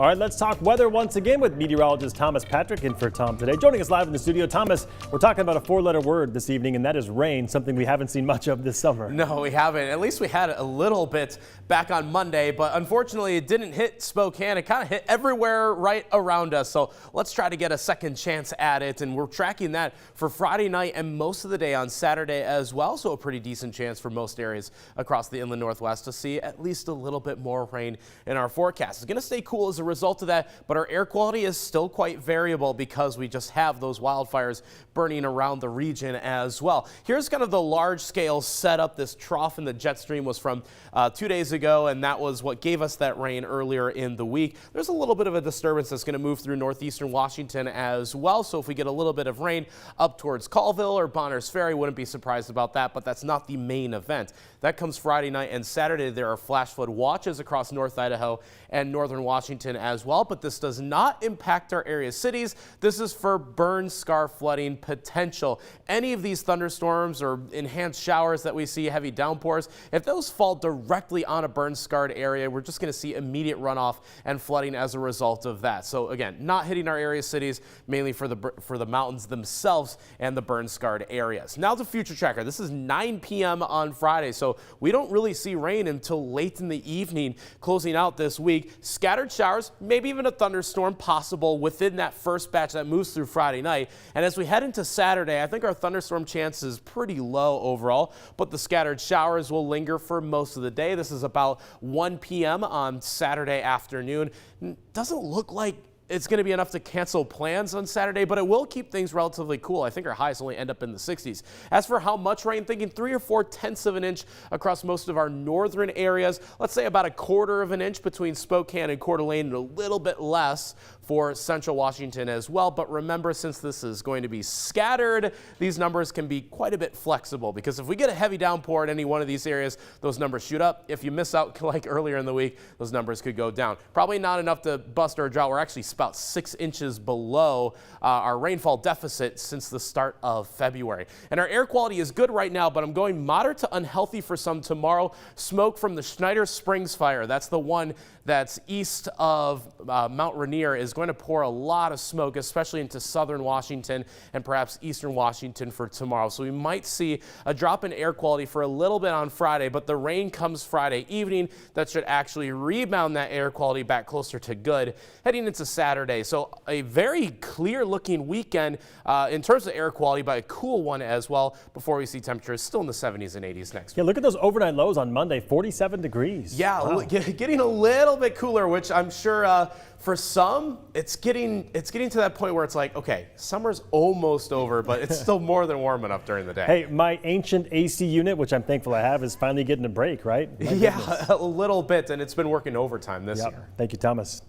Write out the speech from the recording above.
All right, let's talk weather once again with meteorologist Thomas Patrick in for Tom today. Joining us live in the studio, Thomas, we're talking about a four-letter word this evening, and that is rain, something we haven't seen much of this summer. No, we haven't. At least we had a little bit back on Monday, but unfortunately it didn't hit Spokane. It kind of hit everywhere right around us. So let's try to get a second chance at it, and we're tracking that for Friday night and most of the day on Saturday as well. So a pretty decent chance for most areas across the inland Northwest to see at least a little bit more rain in our forecast. It's going to stay cool as a result of that, but our air quality is still quite variable because we just have those wildfires burning around the region as well. Here's kind of the large scale setup. This trough in the jet stream was from 2 days ago, and that was what gave us that rain earlier in the week. There's a little bit of a disturbance that's going to move through northeastern Washington as well. So if we get a little bit of rain up towards Colville or Bonners Ferry, wouldn't be surprised about that, but that's not the main event. That comes Friday night and Saturday. There are flash flood watches across North Idaho and northern Washington as well, but this does not impact our area cities. This is for burn scar flooding potential. Any of these thunderstorms or enhanced showers that we see, heavy downpours, if those fall directly on a burn scarred area, we're just going to see immediate runoff and flooding as a result of that. So again, not hitting our area cities, mainly for the mountains themselves and the burn scarred areas. Now to future tracker. This is 9 p.m. on Friday, so we don't really see rain until late in the evening closing out this week. Scattered showers, maybe even a thunderstorm possible within that first batch that moves through Friday night. And as we head into Saturday, I think our thunderstorm chance is pretty low overall, but the scattered showers will linger for most of the day. This is about 1 p.m. on Saturday afternoon. Doesn't look like it's going to be enough to cancel plans on Saturday, but it will keep things relatively cool. I think our highs only end up in the 60s. As for how much rain, thinking 3 or 4/10 of an inch across most of our northern areas. Let's say about 1/4 of an inch between Spokane and Coeur d'Alene, and a little bit less for central Washington as well. But remember, since this is going to be scattered, these numbers can be quite a bit flexible, because if we get a heavy downpour in any one of these areas, those numbers shoot up. If you miss out like earlier in the week, those numbers could go down. Probably not enough to bust our drought. We're actually about 6 inches below our rainfall deficit since the start of February. And our air quality is good right now, but I'm going moderate to unhealthy for some tomorrow. Smoke from the Schneider Springs fire, that's the one that's east of Mount Rainier, is going to pour a lot of smoke, especially into southern Washington and perhaps eastern Washington for tomorrow. So we might see a drop in air quality for a little bit on Friday, but the rain comes Friday evening. That should actually rebound that air quality back closer to good heading into Saturday. So a very clear looking weekend in terms of air quality, but a cool one as well before we see temperatures still in the 70s and 80s next week. Yeah, look at those overnight lows on Monday, 47 degrees. Yeah, wow. Getting a little bit cooler, which I'm sure for some it's getting to that point where it's like, okay, summer's almost over, but it's still more than warm enough during the day. Hey, my ancient AC unit, which I'm thankful I have, is finally getting a break, right? Yeah, a little bit, and it's been working overtime this year. Thank you, Thomas.